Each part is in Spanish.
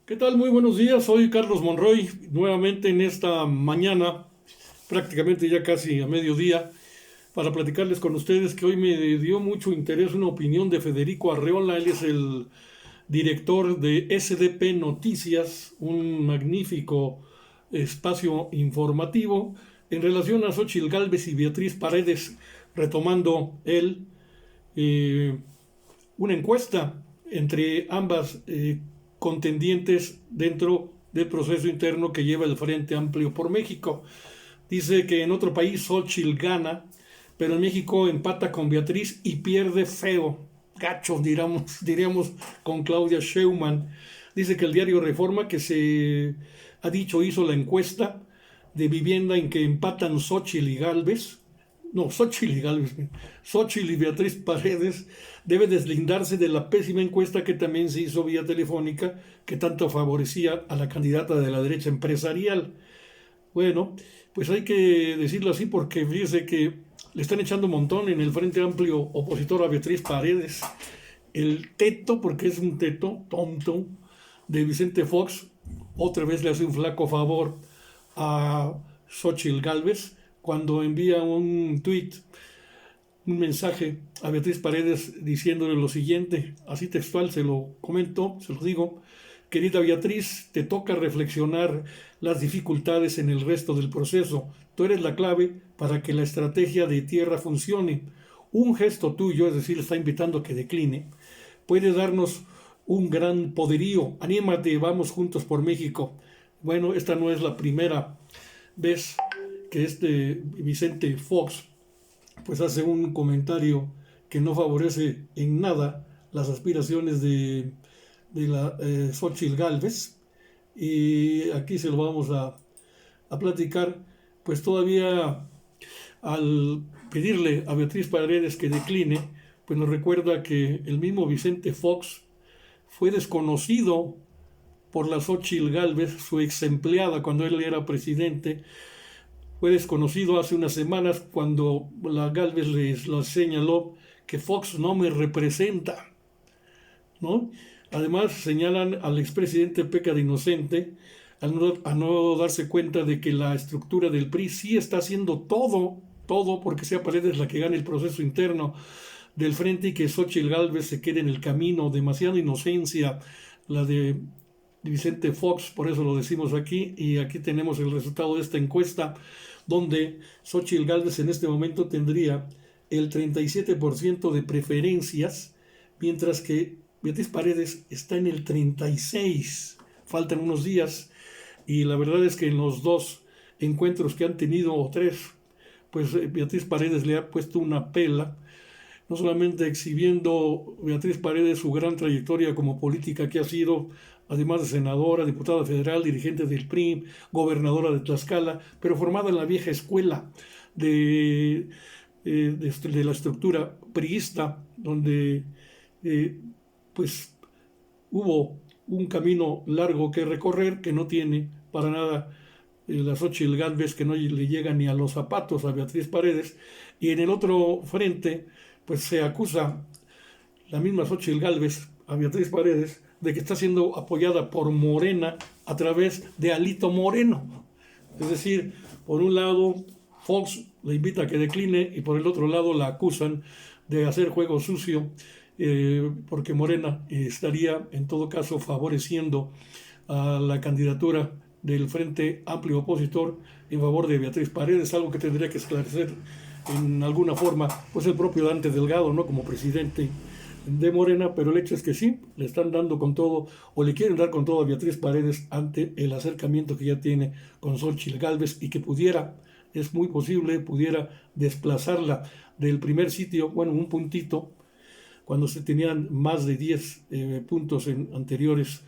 ¿Qué tal? Muy buenos días, soy Carlos Monroy, nuevamente en esta mañana, prácticamente ya casi a mediodía, para platicarles con ustedes que hoy me dio mucho interés una opinión de Federico Arreola. Él es el director de SDP Noticias, un magnífico espacio informativo en relación a Xóchitl Gálvez y Beatriz Paredes, retomando él eh, una encuesta entre ambas contendientes dentro del proceso interno que lleva el Frente Amplio por México. Dice que en otro país Xochitl gana, pero en México empata con Beatriz y pierde feo, gacho, diríamos con Claudia Sheinbaum. Dice que el diario Reforma, que se ha dicho hizo la encuesta de vivienda en que empatan Xochitl y Gálvez, no, Xochitl y Gálvez, Xochitl y Beatriz Paredes, debe deslindarse de la pésima encuesta que también se hizo vía telefónica, que tanto favorecía a la candidata de la derecha empresarial. Bueno, pues hay que decirlo así porque fíjese que le están echando un montón en el Frente Amplio opositor a Beatriz Paredes. El teto, porque es un teto tonto, de Vicente Fox, otra vez le hace un flaco favor a Xochitl Gálvez cuando envía un tuit, un mensaje a Beatriz Paredes diciéndole lo siguiente, así textual, se lo comento, se lo digo: querida Beatriz, te toca reflexionar las dificultades en el resto del proceso. Tú eres la clave para que la estrategia de tierra funcione. Un gesto tuyo, es decir, está invitando a que decline, puede darnos un gran poderío. Anímate, vamos juntos por México. Bueno, esta no es la primera vez que este Vicente Fox pues hace un comentario que no favorece en nada las aspiraciones de la Xochitl Gálvez. Y aquí se lo vamos a platicar, pues todavía al pedirle a Beatriz Paredes que decline, pues nos recuerda que el mismo Vicente Fox fue desconocido por la Xochitl Gálvez, su ex empleada cuando él era presidente. Fue desconocido hace unas semanas cuando la Gálvez les lo señaló que Fox no me representa, ¿no? Además señalan al expresidente peca de inocente a no darse cuenta de que la estructura del PRI sí está haciendo todo porque sea Paredes la que gane el proceso interno del frente y que Xochitl Gálvez se quede en el camino. Demasiada inocencia la de Vicente Fox, por eso lo decimos aquí, y aquí tenemos el resultado de esta encuesta, donde Xochitl Gálvez en este momento tendría el 37% de preferencias, mientras que Beatriz Paredes está en el 36%. Faltan unos días y la verdad es que en los dos encuentros que han tenido, o tres, pues Beatriz Paredes le ha puesto una pela, no solamente exhibiendo Beatriz Paredes su gran trayectoria como política que ha sido, además de senadora, diputada federal, dirigente del PRI, gobernadora de Tlaxcala, pero formada en la vieja escuela de, de la estructura priista, donde pues hubo un camino largo que recorrer que no tiene para nada la Xochitl Gálvez, que no le llega ni a los zapatos a Beatriz Paredes. Y en el otro frente pues se acusa la misma Xochitl Gálvez a Beatriz Paredes de que está siendo apoyada por Morena a través de Alito Moreno. Es decir, por un lado Fox le invita a que decline y por el otro lado la acusan de hacer juego sucio, porque Morena estaría en todo caso favoreciendo a la candidatura del Frente Amplio Opositor en favor de Beatriz Paredes, algo que tendría que esclarecer en alguna forma pues el propio Dante Delgado, ¿no?, como presidente de Morena. Pero el hecho es que sí, le están dando con todo, o le quieren dar con todo a Beatriz Paredes ante el acercamiento que ya tiene con Xochitl Gálvez y que pudiera, es muy posible, pudiera desplazarla del primer sitio, bueno, un puntito, cuando se tenían más de 10 puntos en anteriores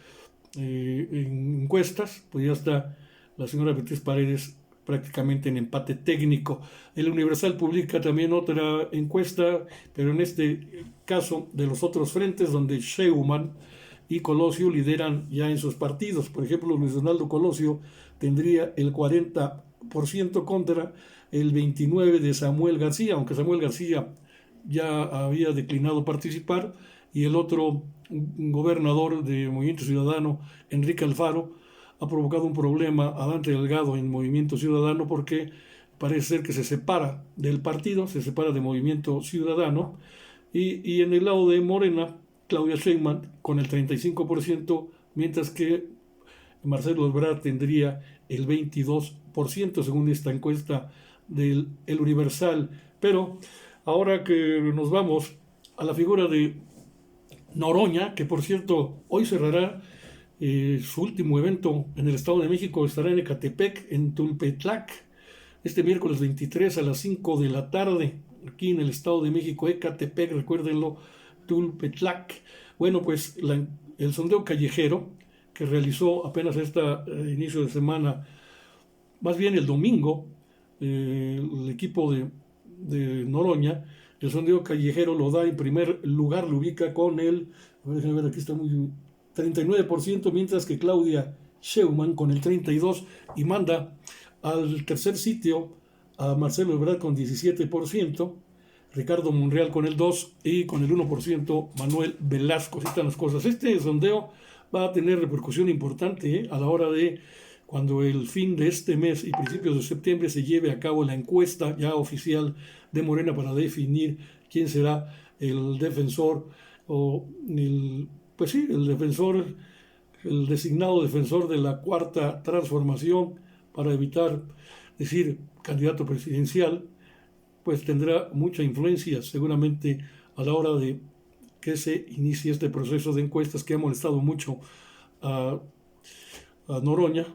en encuestas, pues ya está la señora Beatriz Paredes prácticamente en empate técnico. El Universal publica también otra encuesta, pero en este caso de los otros frentes, donde Sheinbaum y Colosio lideran ya en sus partidos. Por ejemplo, Luis Donaldo Colosio tendría el 40% contra el 29% de Samuel García, aunque Samuel García ya había declinado participar, y el otro gobernador de Movimiento Ciudadano, Enrique Alfaro, ha provocado un problema a Dante Delgado en Movimiento Ciudadano porque parece ser que se separa del partido, se separa de Movimiento Ciudadano, y en el lado de Morena, Claudia Sheinbaum con el 35%, mientras que Marcelo Ebrard tendría el 22%, según esta encuesta del El Universal. Pero ahora que nos vamos a la figura de Noroña, que por cierto hoy cerrará su último evento en el Estado de México, estará en Ecatepec, en Tulpetlac, este miércoles 23 a las 5 de la tarde, aquí en el Estado de México, Ecatepec, recuérdenlo, Tulpetlac. Bueno, pues el sondeo callejero que realizó apenas este inicio de semana, más bien el domingo, el equipo de Noroña, el sondeo callejero lo da en primer lugar, lo ubica con el, a ver, aquí está muy 39%, mientras que Claudia Sheinbaum con el 32% y manda al tercer sitio a Marcelo Ebrard con 17%, Ricardo Monreal con el 2% y con el 1% Manuel Velasco. Así están las cosas. Este sondeo va a tener repercusión importante a la hora de cuando el fin de este mes y principios de septiembre se lleve a cabo la encuesta ya oficial de Morena para definir quién será el defensor o pues sí, el defensor, el designado defensor de la cuarta transformación para evitar decir candidato presidencial, pues tendrá mucha influencia seguramente a la hora de que se inicie este proceso de encuestas que ha molestado mucho a Noroña,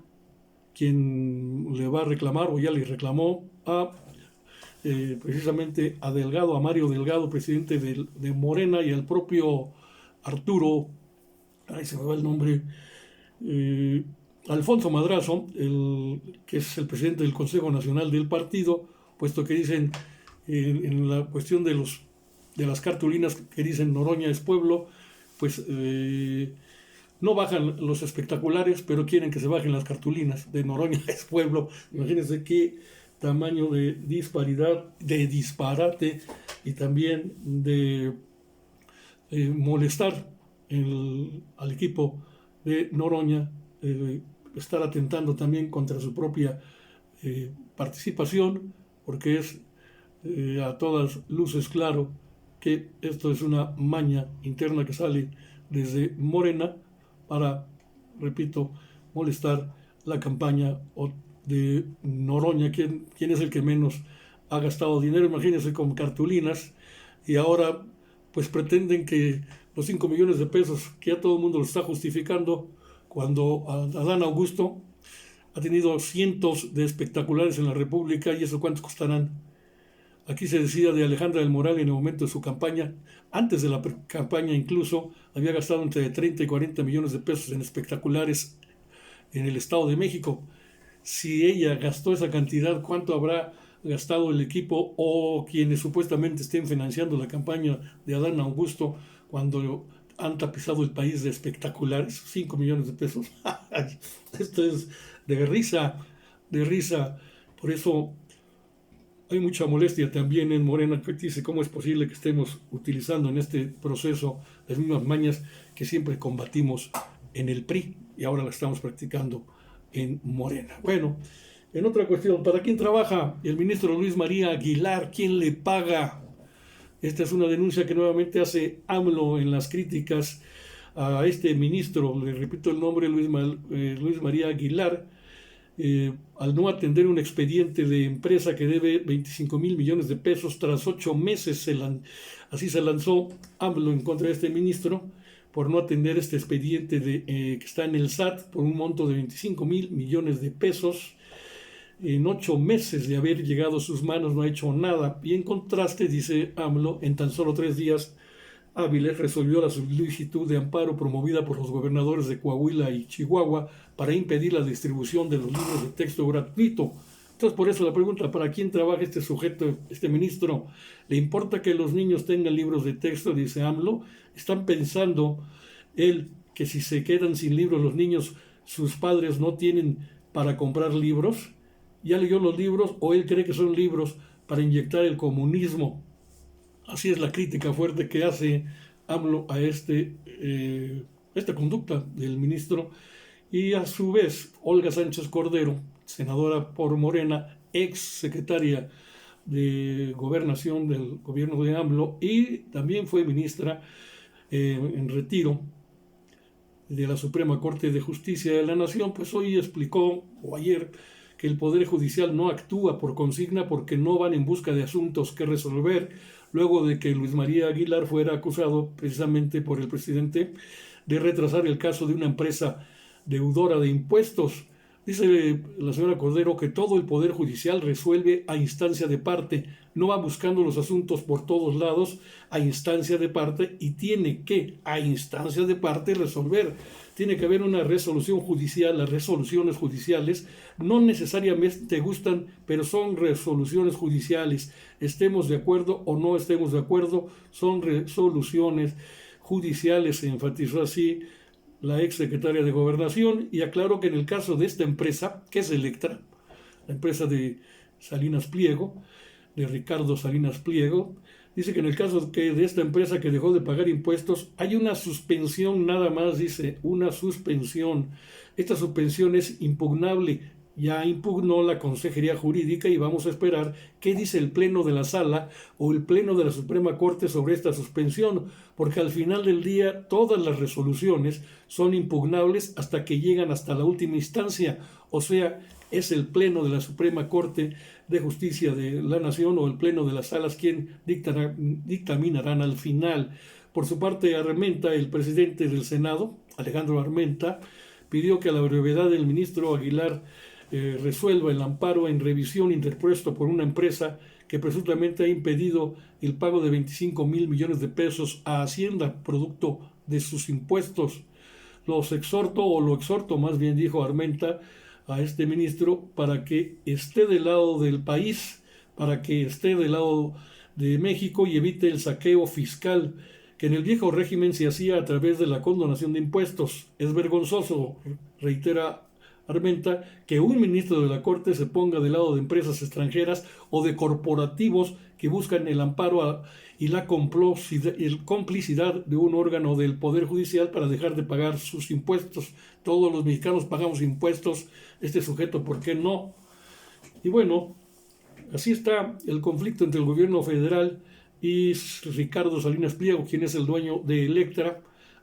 quien le va a reclamar o ya le reclamó a precisamente a Delgado, a Mario Delgado, presidente de Morena, y al propio Arturo, ahí se me va el nombre, Alfonso Madrazo, que es el presidente del Consejo Nacional del partido, puesto que dicen en la cuestión de las cartulinas que dicen Noroña es pueblo, pues no bajan los espectaculares, pero quieren que se bajen las cartulinas de Noroña es pueblo. Imagínense qué tamaño de disparidad, de disparate y también de molestar al equipo de Noroña, estar atentando también contra su propia participación, porque es a todas luces claro que esto es una maña interna que sale desde Morena para, repito, molestar la campaña de Noroña, quien es el que menos ha gastado dinero, imagínense, con cartulinas, y ahora pues pretenden que los 5 millones de pesos, que ya todo el mundo lo está justificando, cuando Adán Augusto ha tenido cientos de espectaculares en la República, y eso cuántos costarán. Aquí se decía de Alejandra del Moral en el momento de su campaña, antes de la campaña incluso, había gastado entre 30 y 40 millones de pesos en espectaculares en el Estado de México. Si ella gastó esa cantidad, ¿cuánto habrá gastado el equipo o quienes supuestamente estén financiando la campaña de Adán Augusto cuando han tapizado el país de espectaculares? 5 millones de pesos. Esto es de risa, de risa. Por eso hay mucha molestia también en Morena, que dice cómo es posible que estemos utilizando en este proceso las mismas mañas que siempre combatimos en el PRI y ahora las estamos practicando en Morena. Bueno, en otra cuestión, ¿para quién trabaja el ministro Luis María Aguilar? ¿Quién le paga? Esta es una denuncia que nuevamente hace AMLO en las críticas a este ministro, le repito el nombre, Luis María Aguilar, al no atender un expediente de empresa que debe 25,000 millones de pesos tras 8 meses. Así se lanzó AMLO en contra de este ministro por no atender este expediente que está en el SAT por un monto de 25,000 millones de pesos. En 8 meses de haber llegado a sus manos no ha hecho nada. Y en contraste, dice AMLO, en tan solo 3 días hábiles resolvió la solicitud de amparo promovida por los gobernadores de Coahuila y Chihuahua para impedir la distribución de los libros de texto gratuito. Entonces, por eso la pregunta, ¿para quién trabaja este sujeto, este ministro? ¿Le importa que los niños tengan libros de texto? Dice AMLO. ¿Están pensando él que si se quedan sin libros los niños, sus padres no tienen para comprar libros? ¿Ya leyó los libros o él cree que son libros para inyectar el comunismo? Así es la crítica fuerte que hace AMLO a esta conducta del ministro, y a su vez Olga Sánchez Cordero, senadora por Morena, ex secretaria de Gobernación del gobierno de AMLO y también fue ministra en retiro de la Suprema Corte de Justicia de la Nación, pues hoy explicó, o ayer, que el Poder Judicial no actúa por consigna porque no van en busca de asuntos que resolver, luego de que Luis María Aguilar fuera acusado precisamente por el presidente de retrasar el caso de una empresa deudora de impuestos. Dice la señora Cordero que todo el Poder Judicial resuelve a instancia de parte, no va buscando los asuntos por todos lados a instancia de parte y tiene que, a instancia de parte, resolver. Tiene que haber una resolución judicial. Las resoluciones judiciales no necesariamente te gustan, pero son resoluciones judiciales. Estemos de acuerdo o no estemos de acuerdo, son resoluciones judiciales, se enfatizó así la ex secretaria de Gobernación, y aclaró que en el caso de esta empresa, que es Electra, la empresa de Salinas Pliego, de Ricardo Salinas Pliego, dice que en el caso de esta empresa que dejó de pagar impuestos, hay una suspensión nada más, dice, una suspensión. Esta suspensión es impugnable. Ya impugnó la Consejería Jurídica y vamos a esperar qué dice el Pleno de la Sala o el Pleno de la Suprema Corte sobre esta suspensión, porque al final del día todas las resoluciones son impugnables hasta que llegan hasta la última instancia, o sea, es el Pleno de la Suprema Corte de Justicia de la Nación o el Pleno de las Salas quien dictaminarán al final. Por su parte, Armenta, el presidente del Senado, Alejandro Armenta, pidió que a la brevedad el ministro Aguilar resuelva el amparo en revisión interpuesto por una empresa que presuntamente ha impedido el pago de 25 mil millones de pesos a Hacienda producto de sus impuestos. Lo exhorto más bien, dijo Armenta, a este ministro para que esté del lado del país, para que esté del lado de México y evite el saqueo fiscal que en el viejo régimen se hacía a través de la condonación de impuestos. Es vergonzoso, reitera Armenta, que un ministro de la Corte se ponga del lado de empresas extranjeras o de corporativos que buscan el amparo y la complicidad de un órgano del Poder Judicial para dejar de pagar sus impuestos. Todos los mexicanos pagamos impuestos, este sujeto, ¿por qué no? Y bueno, así está el conflicto entre el gobierno federal y Ricardo Salinas Pliego, quien es el dueño de Electra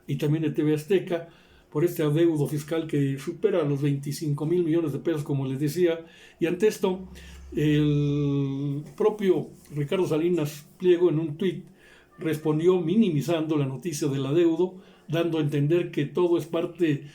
y también de TV Azteca, por este adeudo fiscal que supera los 25 mil millones de pesos, como les decía. Y ante esto, el propio Ricardo Salinas Pliego en un tuit respondió minimizando la noticia del adeudo, dando a entender que todo es parte,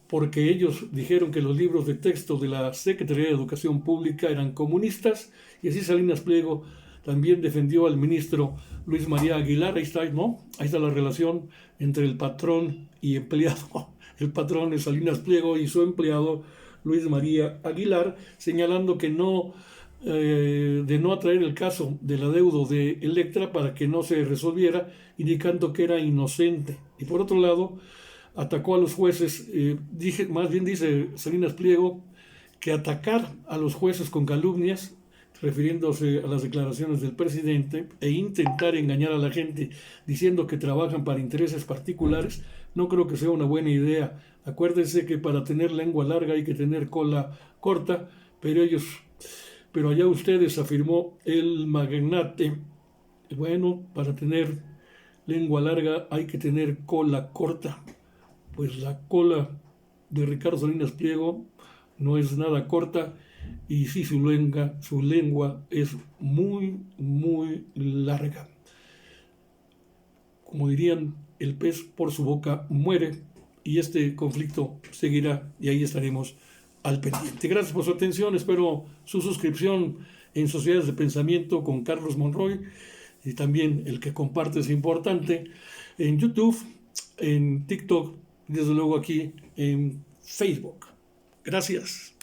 porque ellos dijeron que los libros de texto de la Secretaría de Educación Pública eran comunistas, y así Salinas Pliego también defendió al ministro Luis María Aguilar. Ahí está, ¿no? Ahí está la relación entre el patrón y empleado. El patrón es Salinas Pliego y su empleado Luis María Aguilar, señalando que de no atraer el caso del adeudo de Electra para que no se resolviera, indicando que era inocente. Y por otro lado, atacó a los jueces, más bien dice Salinas Pliego, que atacar a los jueces con calumnias, refiriéndose a las declaraciones del presidente, e intentar engañar a la gente diciendo que trabajan para intereses particulares, no creo que sea una buena idea. Acuérdense que para tener lengua larga hay que tener cola corta, pero allá ustedes, afirmó el magnate. Bueno, para tener lengua larga hay que tener cola corta. Pues la cola de Ricardo Salinas Pliego no es nada corta, y sí, su lengua es muy, muy larga. Como dirían, el pez por su boca muere, y este conflicto seguirá, y ahí estaremos al pendiente. Gracias por su atención, espero su suscripción en Sociedades de Pensamiento con Carlos Monroy, y también el que comparte es importante, en YouTube, en TikTok, y desde luego aquí en Facebook. Gracias.